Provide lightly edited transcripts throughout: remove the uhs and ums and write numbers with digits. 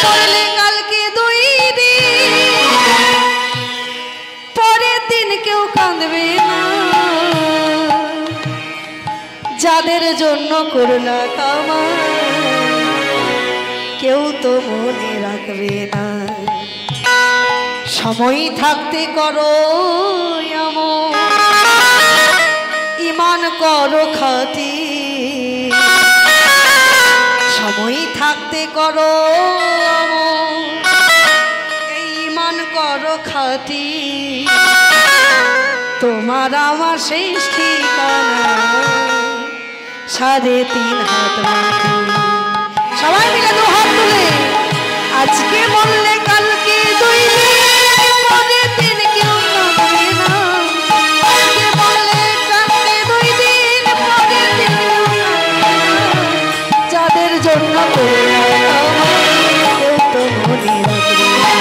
মরলে কালকে 2 দিন, পরের দিন কেউ কাঁদবে না। যাদের জন্য করলা কামাই কেউ তো মনে রাখবে না। সময় থাকতে করো এমন, ঈমান করো খাঁটি। সময় থাকতে করো এমন, ঈমান করো খাঁটি। তোমার আমার শেষ ঠিকানা 3.5 হাত মাটি। সবাই মিলে 2 হাত তুলে আজকে বললে কালকে 2 দিন, পরের দিন কেউ কাঁদবে না। আজকে বললে কালকে 2 দিন, পরের দিন কেউ কাঁদবে না। যাদের জন্য করলা কামাই কেউ তো মনে রাখবে না।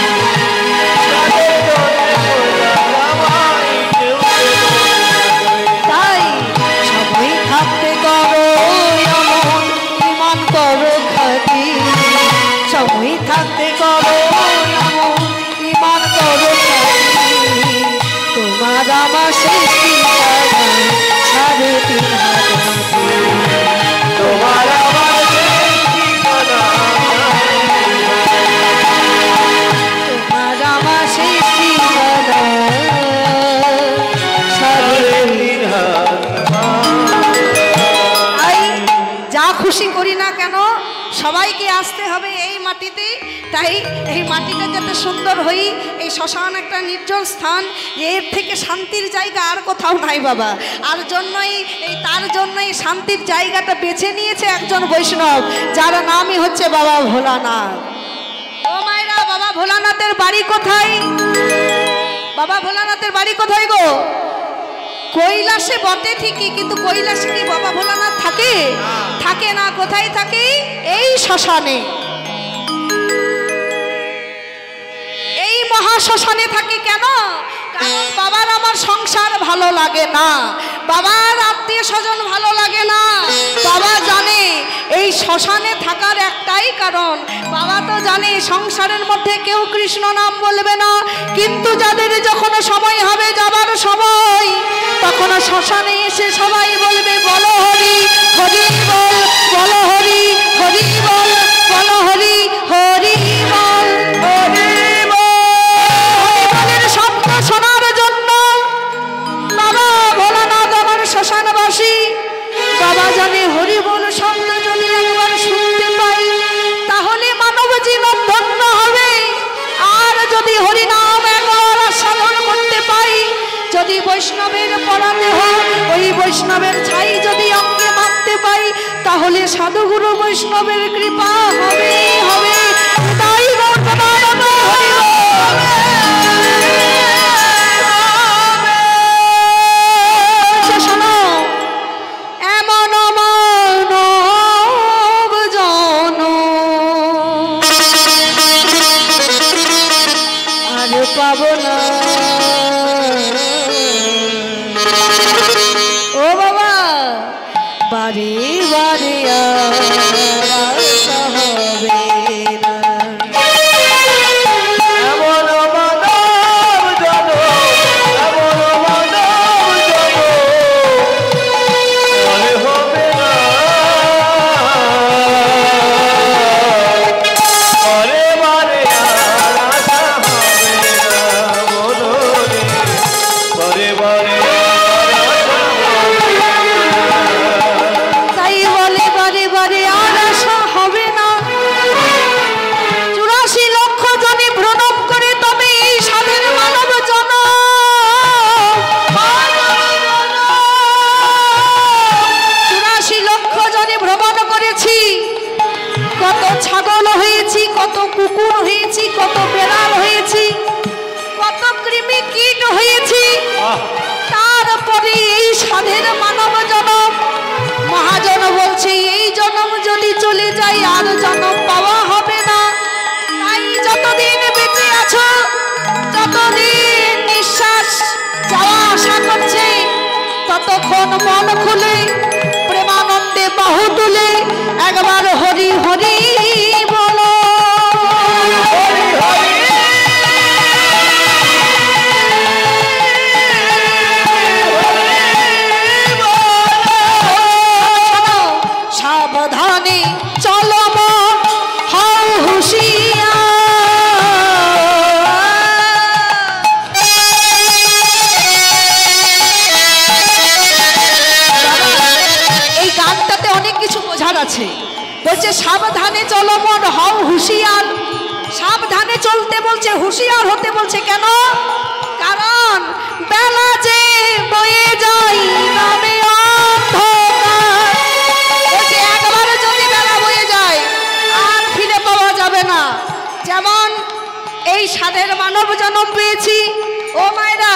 তাই সময় থাকতে করো এমন, ঈমান করো খাঁটি। সময় থাকতে করো এমন, ঈমান করো খাঁটি। তোমার আমার শেষ ঠিকানা 3.5 হাত মাটি। তোমার আমার শেষ ঠিকানা, তোমার আমার শেষ ঠিকানা 3.5 হাত। যা খুশি করি না কেন সবাইকে আসতে হবে এই মাটিতে। তাই এই মাটিটা যাতে সুন্দর হই, এই শ্মশান একটা নির্জন স্থান, এর থেকে শান্তির জায়গা আর কোথাও নাই বাবা। আর জন্যই তার জন্যই শান্তির জায়গাটা বেছে নিয়েছে একজন বৈষ্ণব, যার নামই হচ্ছে বাবা ভোলানাথ। ও মায়েরা, বাবা ভোলানাথের বাড়ি কোথায়? বাবা ভোলানাথের বাড়ি কোথায় গো? কৈলাসে বটে ঠিকই, কিন্তু কৈলাসে কি বাবা ভোলানাথ থাকে? থাকে না। কোথায় থাকে? এই শ্মশানে, এই মহাশ্মশানে থাকে। কেন? কারণ বাবার আমার সংসার ভালো লাগে না, বাবার আত্মীয় স্বজন ভালো লাগে না। বাবা জানে এই শ্মশানে থাকার একটাই কারণ, বাবা তো জানে সংসারের মধ্যে কেউ কৃষ্ণ নাম বলবে না, কিন্তু যাদের যখন সময় হবে যাবার সময়, তখন শ্মশানে এসে সবাই বলবে বলো হরি হরি বল, বলো হরি হরি বল, বলো হরি হরি বল, হরি বলের শব্দ শোনার জন্য বাবা ভোলানাথ আমার শ্মশানবাসী। বাবা জানে হরি বল শব্দ যদি একবার শুনতে পাই তাহলে মানব জীবন ধন্য হবে। আর যদি হরি নাম একবার সাধন করতে পাই, যদি বৈষ্ণবের পরাদেহ ওই বৈষ্ণবের ছাই যদি অঙ্গে মানতে পাই, তাহলে সাধুগুরু বৈষ্ণবের কৃপা হবে হবে। তাই শোনো, এমন মানব জন আর পাবো না। ও বাবা বারে বারে আশা হবে না। এমন মানব জন, এমন মানব জন আর হবে না। বারে বারে আর আশা হবে না মনরে, বারে বারে তাই বলে বারে বারে আর আশা হবে না। 84 লক্ষ জনে প্রণব করে তবে এই সাধের মানব জন। 84 লক্ষ জনে ভ্রমণ করেছি, কত ছাগল হয়েছি, কত কুকুর হয়েছি, কত বেড়াল হয়েছি, কত কৃমি কীট হয়েছি। তারপরে এই সাধের মানব জনম, মহাজন বলছে এই জনম যদি চলে যায় আর জনম পাওয়া হবে না। তাই যতদিন বেঁচে আছো, যতদিন নিঃশ্বাস যাওয়া আসা করছে, ততক্ষণ মন খুলে প্রেমানন্দে বাহু তুলে একবার হরি হরি বলো। চলতে বলছে, হুঁশিয়ার হতে বলছে। কেন? কারণ বেলা যে বয়ে যায় নামে অন্ধকার। বলছে একবারে যদি বেলা বয়ে যায় আর ফিরে পাওয়া যাবে না। যেমন এই সাধের মানব জন্ম পেয়েছি, ও মায়েরা,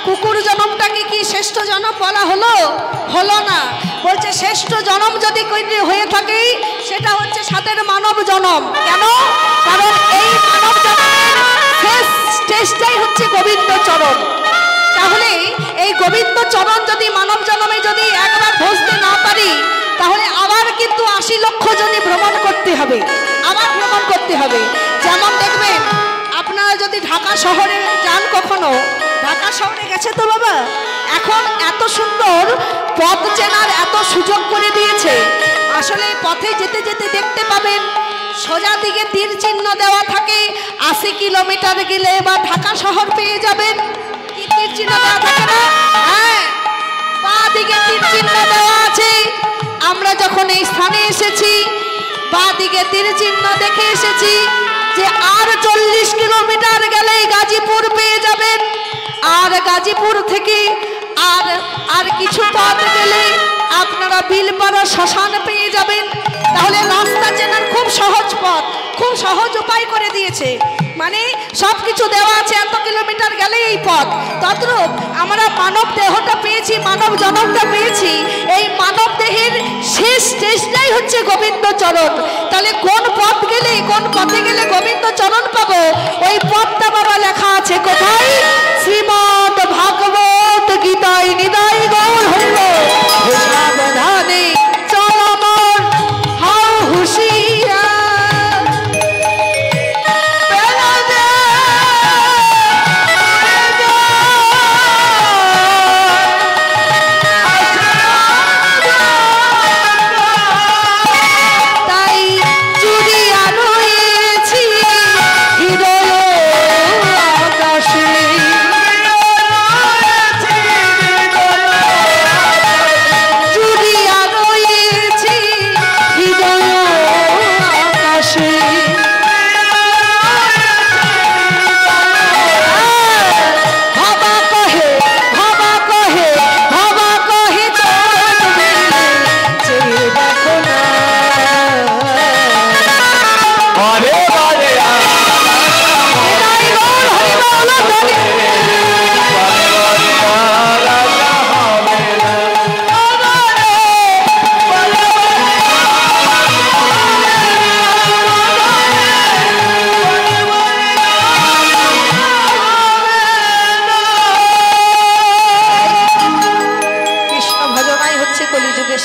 কুকুর জন্মটাকে কি শ্রেষ্ঠ জন্ম বলা হলো? হলো না। বলছে শ্রেষ্ঠ জন্ম যদি হয়ে থাকে সেটা হচ্ছে সাধের মানব জন্ম। কেন? কারণ এই মানব জন্মের শেষ স্টেজটাই হচ্ছে গোবিন্দ চরণ। তাহলে এই গোবিন্দ চরণ যদি মানব জন্মে যদি একবার বুঝতে না পারি, তাহলে আবার কিন্তু ৮০ লক্ষ জনই ভ্রমণ করতে হবে, আবার ভ্রমণ করতে হবে। যেমন দেখবেন আপনারা যদি ঢাকা শহরে যান, কখনো ঢাকা শহরে গেছে তো বাবা, এখন এত সুন্দর পথ চেনার এত সুযোগ করে দিয়েছে। আসলে পথে যেতে যেতে দেখতে পাবেন সোজা দিকে তীর চিহ্ন দেওয়া থাকে, ৮০ কিলোমিটার গেলে বা ঢাকা শহর পেয়ে যাবেন। কি তীর চিহ্ন দেওয়া থাকে না? হ্যাঁ, বা দিকে তীর চিহ্ন দেওয়া আছে। আমরা যখন এই স্থানে এসেছি বা দিকে তীর চিহ্ন দেখে এসেছি যে আর ৪০ কিলোমিটার গেলে গাজীপুর পেয়ে যাবেন। আর গাজীপুর থেকে আর কিছু পথ গেলে আপনারা বিলপাড়া শ্মশান পেয়ে যাবেন। তাহলে রাস্তা চেনার খুব সহজ পথ, খুব সহজ উপায় করে দিয়েছে। মানে সব কিছু দেওয়া আছে, এত কিলোমিটার গেলে এই পথ। তদ্রূপ আমরা মানব দেহটা পেয়েছি, মানব জনমটা পেয়েছি, এই মানব দেহের শেষ স্টেজটাই হচ্ছে গোবিন্দ চরণ। তাহলে কোন পথ গেলে, কোন পথে গেলে গোবিন্দ চরণ পাবো, ওই পথটা বাবা লেখা আছে কোথায়? শ্রীমদ ভাগবত গীতায় নিদাই গৌর হইল সাবধানে চল মন হাও হুঁশিয়ার।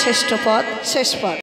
শ্রেষ্ঠ পদ, শেষ পদ।